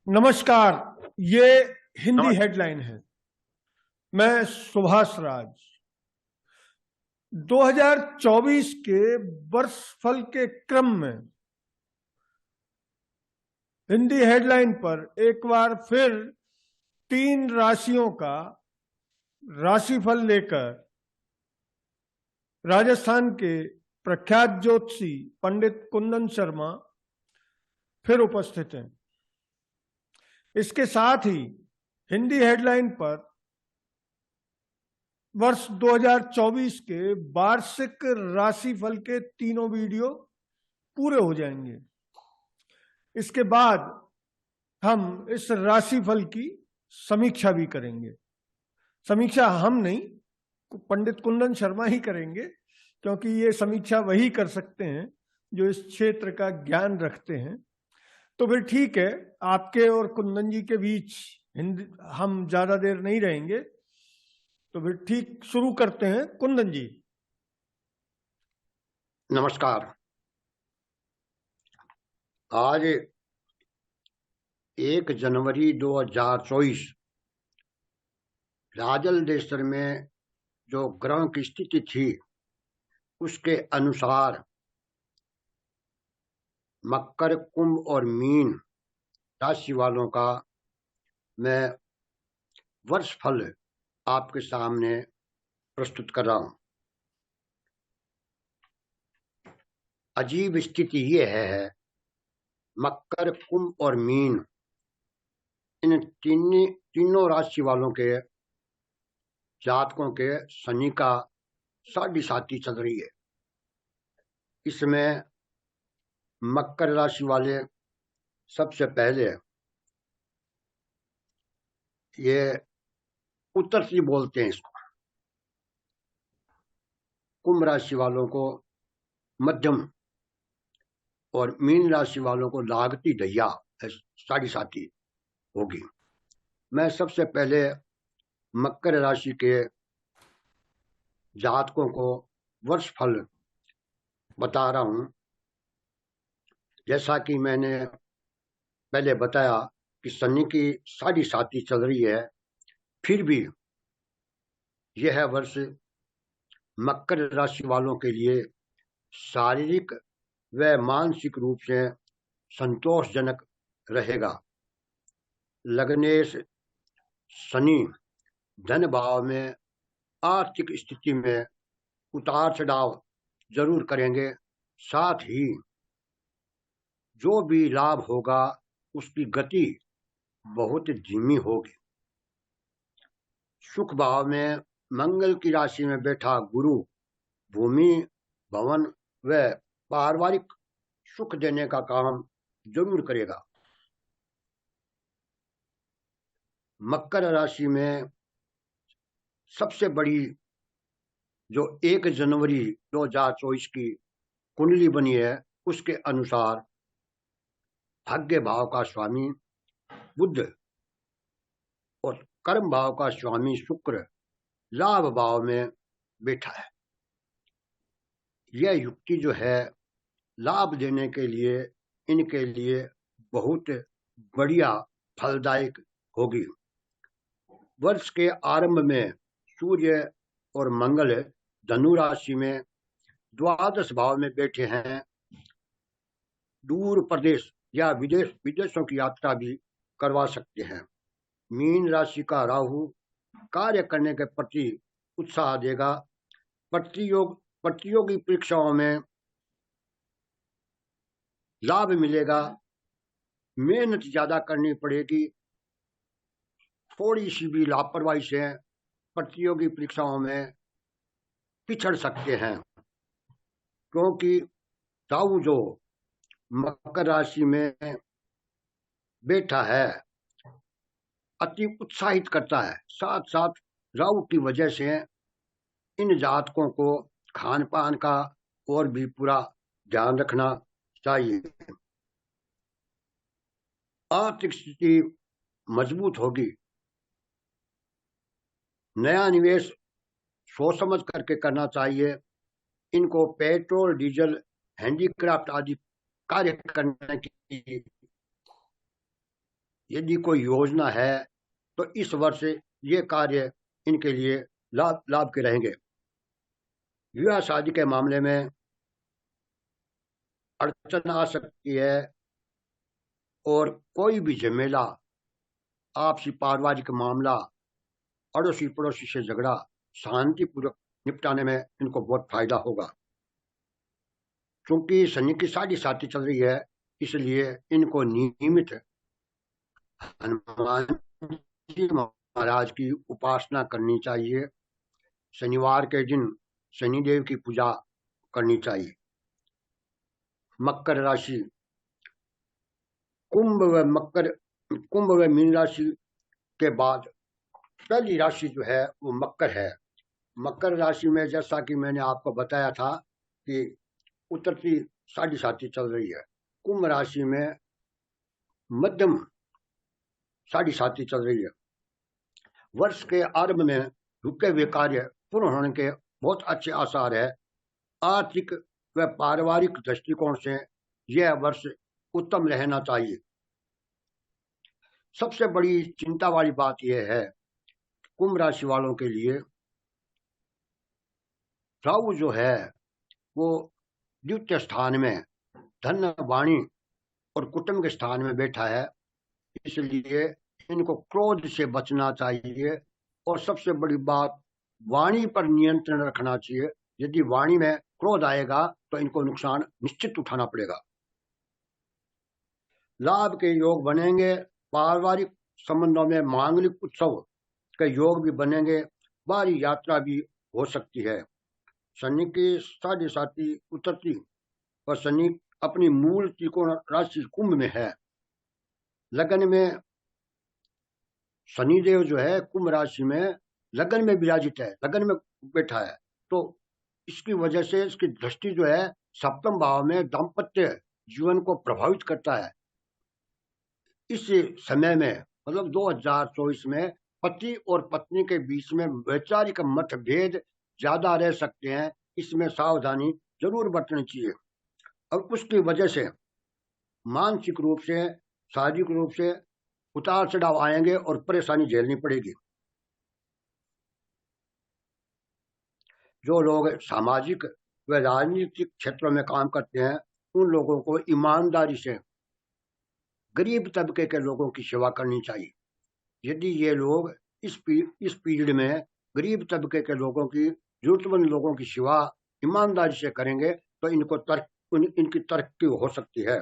नमस्कार। ये हिंदी नमस्कार। हेडलाइन है। मैं सुभाष राज। 2024 के वर्षफल के क्रम में हिंदी हेडलाइन पर एक बार फिर 3 राशियों का राशिफल लेकर राजस्थान के प्रख्यात ज्योतिषी पंडित कुंदन शर्मा फिर उपस्थित हैं। इसके साथ ही हिंदी हेडलाइन पर वर्ष 2024 के वार्षिक राशिफल के तीनों वीडियो पूरे हो जाएंगे। इसके बाद हम इस राशिफल की समीक्षा भी करेंगे। समीक्षा हम नहीं, पंडित कुंदन शर्मा ही करेंगे, क्योंकि ये समीक्षा वही कर सकते हैं जो इस क्षेत्र का ज्ञान रखते हैं। तो फिर ठीक है, आपके और कुंदन जी के बीच हिंदी हम ज्यादा देर नहीं रहेंगे। तो फिर ठीक शुरू करते हैं। कुंदन जी। नमस्कार। आज 1 जनवरी 2024 राजल देशर में जो ग्रह की स्थिति थी उसके अनुसार मकर, कुंभ और मीन राशि वालों का मैं वर्षफल आपके सामने प्रस्तुत कर रहा हूं। अजीब स्थिति ये है, मकर, कुंभ और मीन इन तीनों राशि वालों के जातकों के शनि का साढ़ी साथी चल रही है। इसमें मकर राशि वाले सबसे पहले ये उत्तरसी बोलते हैं इसको, कुंभ राशि वालों को मध्यम और मीन राशि वालों को लागती दैया साढ़ी साथी होगी। मैं सबसे पहले मकर राशि के जातकों को वर्षफल बता रहा हूं। जैसा कि मैंने पहले बताया कि शनि की साढ़ी साथी चल रही है, फिर भी यह वर्ष मकर राशि वालों के लिए शारीरिक व मानसिक रूप से संतोषजनक रहेगा। लग्नेश शनि धन भाव में आर्थिक स्थिति में उतार चढ़ाव जरूर करेंगे। साथ ही जो भी लाभ होगा उसकी गति बहुत धीमी होगी। सुख भाव में मंगल की राशि में बैठा गुरु भूमि, भवन व पारिवारिक सुख देने का काम जरूर करेगा। मकर राशि में सबसे बड़ी जो 1 जनवरी 2024 की कुंडली बनी है उसके अनुसार भाग्य भाव का स्वामी बुध और कर्म भाव का स्वामी शुक्र लाभ भाव में बैठा है। यह युक्ति जो है लाभ देने के लिए इनके लिए बहुत बढ़िया फलदायक होगी। वर्ष के आरंभ में सूर्य और मंगल धनु राशि में द्वादश भाव में बैठे हैं। दूर प्रदेश या विदेशों की यात्रा भी करवा सकते हैं। मीन राशि का राहु कार्य करने के प्रति उत्साह देगा। प्रतियोगी परीक्षाओं में लाभ मिलेगा। मेहनत ज्यादा करनी पड़ेगी। थोड़ी सी भी लापरवाही से प्रतियोगी परीक्षाओं में पिछड़ सकते हैं, क्योंकि राहु जो मकर राशि में बैठा है अति उत्साहित करता है। साथ साथ राहु की वजह से इन जातकों को खान पान का और भी पूरा ध्यान रखना चाहिए। आर्थिक स्थिति मजबूत होगी। नया निवेश सोच समझ करके करना चाहिए। इनको पेट्रोल, डीजल, हैंडीक्राफ्ट आदि कार्य करने की यदि कोई योजना है तो इस वर्ष ये कार्य इनके लिए लाभ के रहेंगे। विवाह शादी के मामले में अड़चन आ सकती है और कोई भी झमेला, आपसी पारिवारिक मामला, अड़ोसी पड़ोसी से झगड़ा शांतिपूर्वक निपटाने में इनको बहुत फायदा होगा। क्योंकि शनि की 7.5 चल रही है, इसलिए इनको नियमित हनुमान जी महाराज की उपासना करनी चाहिए। शनिवार के दिन शनिदेव की पूजा करनी चाहिए। मकर राशि, कुंभ व मीन राशि के बाद पहली राशि जो है वो मकर है। मकर राशि में जैसा कि मैंने आपको बताया था कि उतरती 7.5 चल रही है। कुंभ राशि में मध्यम 7.5 चल रही है। वर्ष के आरंभ में रुके हुए कार्य पूर्ण होने के बहुत अच्छे आसार है। आर्थिक व पारिवारिक दृष्टिकोण से यह वर्ष उत्तम रहना चाहिए। सबसे बड़ी चिंता वाली बात यह है कुंभ राशि वालों के लिए, राहु जो है वो द्वितीय स्थान में धन, वाणी और कुटुंब के स्थान में बैठा है, इसलिए इनको क्रोध से बचना चाहिए। और सबसे बड़ी बात, वाणी पर नियंत्रण रखना चाहिए। यदि वाणी में क्रोध आएगा तो इनको नुकसान निश्चित उठाना पड़ेगा। लाभ के योग बनेंगे। पारिवारिक संबंधों में मांगलिक उत्सव के योग भी बनेंगे। बाहरी यात्रा भी हो सकती है। शनि की 7.5 उतरती और शनि अपनी मूल त्रिकोण राशि कुंभ में है। लगन में शनिदेव जो है कुंभ राशि में लगन में विराजित है, लगन में बैठा है, तो इसकी वजह से इसकी दृष्टि जो है सप्तम भाव में दाम्पत्य जीवन को प्रभावित करता है। इस समय में मतलब 2024 में पति और पत्नी के बीच में वैचारिक मतभेद ज्यादा रह सकते हैं। इसमें सावधानी जरूर बरतनी चाहिए। और उसकी वजह से मानसिक रूप से, शारीरिक रूप से उतार चढ़ाव आएंगे और परेशानी झेलनी पड़ेगी। जो लोग सामाजिक व राजनीतिक क्षेत्रों में काम करते हैं उन लोगों को ईमानदारी से गरीब तबके के लोगों की सेवा करनी चाहिए। यदि ये लोग इस पीरियड में गरीब तबके के लोगों की, जरूरतमंद लोगों की सेवा ईमानदारी से करेंगे तो इनकी तरक्की हो सकती है।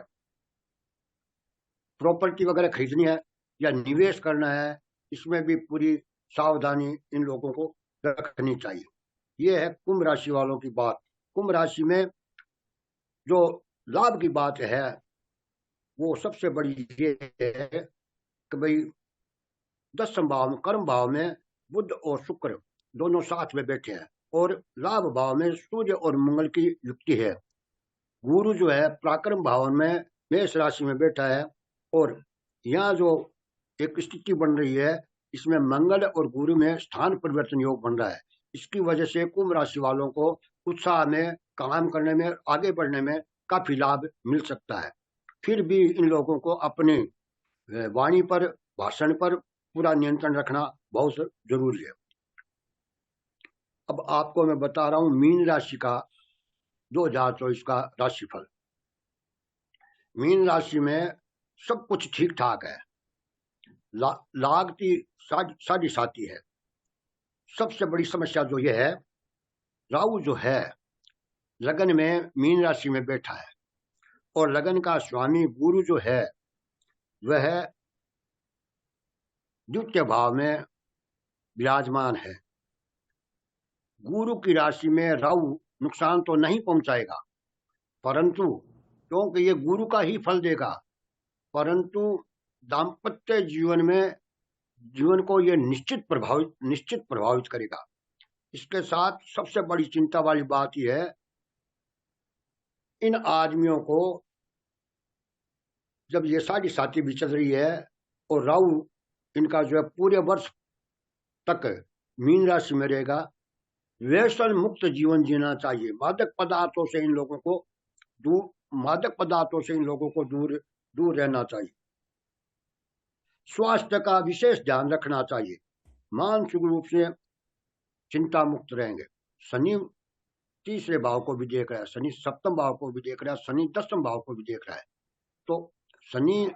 प्रॉपर्टी वगैरह खरीदनी है या निवेश करना है, इसमें भी पूरी सावधानी इन लोगों को रखनी चाहिए। ये है कुंभ राशि वालों की बात। कुंभ राशि में जो लाभ की बात है वो सबसे बड़ी ये है कि भाई 10वें भाव में, कर्म भाव में बुध और शुक्र दोनों साथ में बैठे हैं और लाभ भाव में सूर्य और मंगल की युक्ति है। गुरु जो है पराक्रम भाव में मेष राशि में बैठा है और यहाँ जो एक स्थिति बन रही है इसमें मंगल और गुरु में स्थान परिवर्तन योग बन रहा है। इसकी वजह से कुंभ राशि वालों को उत्साह में, काम करने में, आगे बढ़ने में काफी लाभ मिल सकता है। फिर भी इन लोगों को अपने वाणी पर, भाषण पर पूरा नियंत्रण रखना बहुत जरूरी है। अब आपको मैं बता रहा हूं मीन राशि का 2024 का राशिफल। मीन राशि में सब कुछ ठीक ठाक है। लागती 7.5 है। सबसे बड़ी समस्या जो ये है, राहु जो है लगन में मीन राशि में बैठा है और लगन का स्वामी गुरु जो है वह द्वितीय भाव में विराजमान है। गुरु की राशि में राहु नुकसान तो नहीं पहुंचाएगा, परंतु क्योंकि ये गुरु का ही फल देगा, परंतु दाम्पत्य जीवन को ये निश्चित प्रभावित करेगा। इसके साथ सबसे बड़ी चिंता वाली बात यह है, इन आदमियों को जब ये 7.5 भी चल रही है और राहु इनका जो है पूरे वर्ष तक मीन राशि में रहेगा, व्यसन मुक्त जीवन जीना चाहिए। मादक पदार्थों से इन लोगों को दूर रहना चाहिए। स्वास्थ्य का विशेष ध्यान रखना चाहिए। मानसिक रूप से चिंता मुक्त रहेंगे। शनि तीसरे भाव को भी देख रहा है, शनि सप्तम भाव को भी देख रहा है, शनि दसम भाव को भी देख रहा है। तो शनि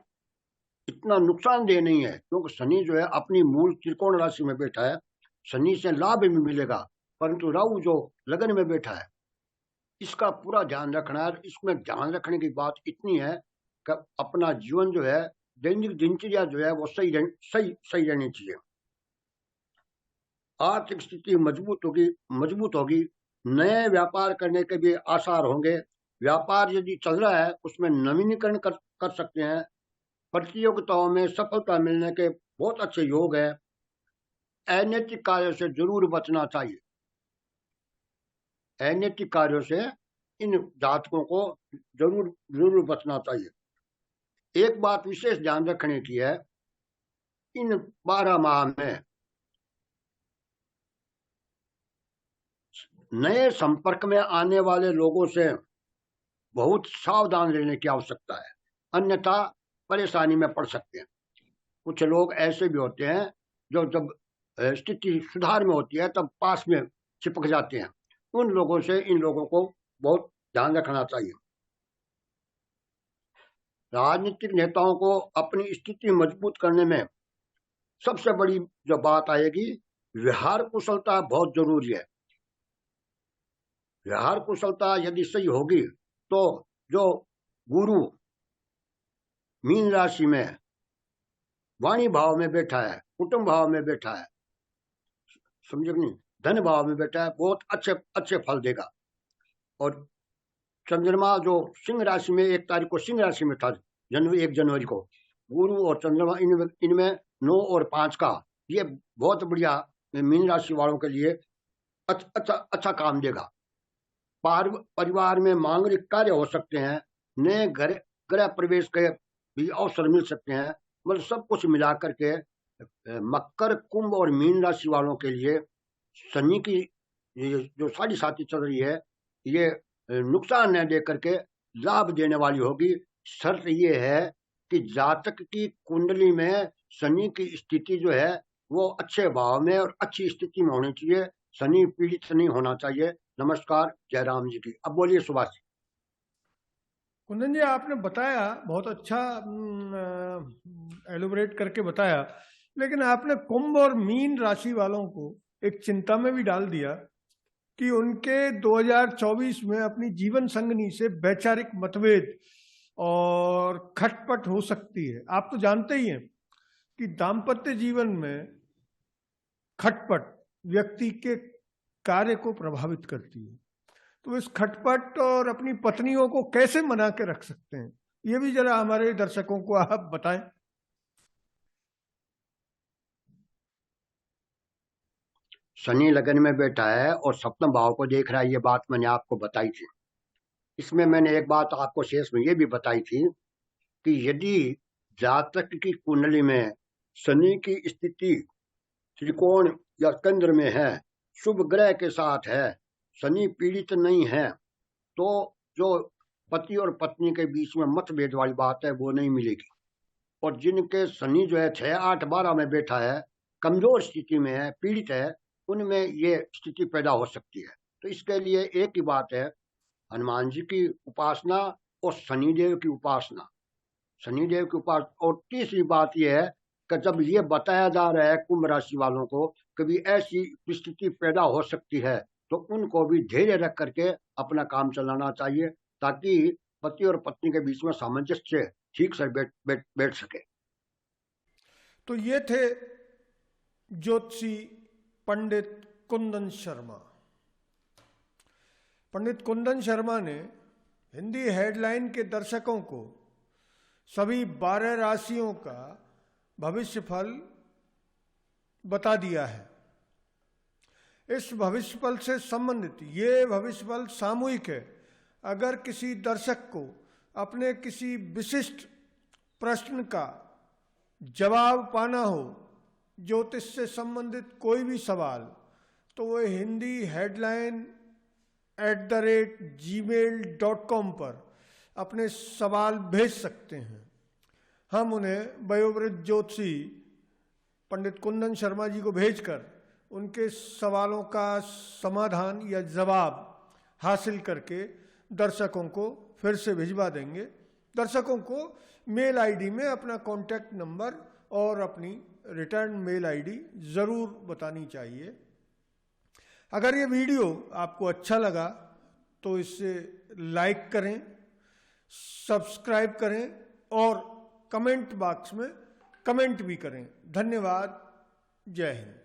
इतना नुकसानदेह नहीं है, क्योंकि शनि जो है अपनी मूल त्रिकोण राशि में बैठा है। शनि से लाभ भी मिलेगा, परंतु राहु जो लगन में बैठा है, इसका पूरा ध्यान रखना है। इसमें ध्यान रखने की बात इतनी है कि अपना जीवन जो है, दैनिक दिनचर्या जो है वो सही रहनी चाहिए। आर्थिक स्थिति मजबूत होगी। नए व्यापार करने के भी आसार होंगे। व्यापार यदि चल रहा है उसमें नवीनीकरण कर सकते हैं। प्रतियोगिताओं में सफलता मिलने के बहुत अच्छे योग है। अनैतिक कार्यों से जरूर बचना चाहिए। अनैतिक कार्यों से इन जातकों को जरूर बचना चाहिए। एक बात विशेष ध्यान रखने की है, इन 12 माह में नए संपर्क में आने वाले लोगों से बहुत सावधान रहने की आवश्यकता है, अन्यथा परेशानी में पड़ सकते हैं। कुछ लोग ऐसे भी होते हैं जो जब स्थिति सुधार में होती है तब पास में चिपक जाते हैं। उन लोगों से इन लोगों को बहुत ध्यान रखना चाहिए। राजनीतिक नेताओं को अपनी स्थिति मजबूत करने में सबसे बड़ी जो बात आएगी, व्यवहार कुशलता बहुत जरूरी है। व्यवहार कुशलता यदि सही होगी तो जो गुरु मीन राशि में वाणी भाव में बैठा है, कुटुंब भाव में बैठा है, समझे नहीं, धन भाव में बैठा है, बहुत अच्छे फल देगा। और चंद्रमा जो सिंह राशि में 1 तारीख को सिंह राशि में था, 1 जनवरी को, गुरु और चंद्रमा इनमें 9 और 5 का, ये बहुत बढ़िया मीन राशि वालों के लिए अच्छा काम देगा। परिवार में मांगलिक कार्य हो सकते हैं। नए गृह प्रवेश के भी अवसर मिल सकते हैं। मतलब सब कुछ मिलाकर के मकर, कुंभ और मीन राशि वालों के लिए शनि की जो 7.5 चल रही है, ये नुकसान न दे करके लाभ देने वाली होगी। शर्त ये है कि जातक की कुंडली में शनि की स्थिति जो है वो अच्छे भाव में और अच्छी स्थिति में होनी चाहिए। शनि पीड़ित नहीं होना चाहिए। नमस्कार, जयराम जी की। अब बोलिए सुभाष जी। कुंदन जी, आपने बताया, बहुत अच्छा एलोबरेट करके बताया, लेकिन आपने कुंभ और मीन राशि वालों को एक चिंता में भी डाल दिया कि उनके 2024 में अपनी जीवन संगनी से वैचारिक मतभेद और खटपट हो सकती है। आप तो जानते ही हैं कि दाम्पत्य जीवन में खटपट व्यक्ति के कार्य को प्रभावित करती है। तो इस खटपट और अपनी पत्नियों को कैसे मना के रख सकते हैं, ये भी जरा हमारे दर्शकों को आप बताएं। शनि लगन में बैठा है और सप्तम भाव को देख रहा है, ये बात मैंने आपको बताई थी। इसमें मैंने एक बात आपको शेष में ये भी बताई थी कि यदि जातक की कुंडली में शनि की स्थिति त्रिकोण या केंद्र में है, शुभ ग्रह के साथ है, शनि पीड़ित नहीं है, तो जो पति और पत्नी के बीच में मतभेद वाली बात है वो नहीं मिलेगी। और जिनके शनि जो है 6, 8, 12 में बैठा है, कमजोर स्थिति में है, पीड़ित है, उनमें ये स्थिति पैदा हो सकती है। तो इसके लिए एक ही बात है, हनुमान जी की उपासना और शनिदेव की उपासना, शनिदेव की उपासना। और तीसरी बात यह है कि जब ये बताया जा रहा है कुंभ राशि वालों को कभी ऐसी स्थिति पैदा हो सकती है, तो उनको भी धैर्य रख करके अपना काम चलाना चाहिए, ताकि पति और पत्नी के बीच में सामंजस्य ठीक से बैठ सके। तो ये थे ज्योतिषी पंडित कुंदन शर्मा। पंडित कुंदन शर्मा ने हिंदी हेडलाइन के दर्शकों को सभी 12 राशियों का भविष्य फल बता दिया है। इस भविष्य फल से संबंधित ये भविष्य फल सामूहिक है। अगर किसी दर्शक को अपने किसी विशिष्ट प्रश्न का जवाब पाना हो, ज्योतिष से संबंधित कोई भी सवाल, तो वह हिंदी हेडलाइन @gmail.com पर अपने सवाल भेज सकते हैं। हम उन्हें वयोवृद्ध ज्योतिषी पंडित कुंदन शर्मा जी को भेजकर उनके सवालों का समाधान या जवाब हासिल करके दर्शकों को फिर से भिजवा देंगे। दर्शकों को मेल आईडी में अपना कॉन्टैक्ट नंबर और अपनी रिटर्न मेल आईडी ज़रूर बतानी चाहिए। अगर ये वीडियो आपको अच्छा लगा तो इसे लाइक करें, सब्सक्राइब करें और कमेंट बॉक्स में कमेंट भी करें। धन्यवाद। जय हिंद।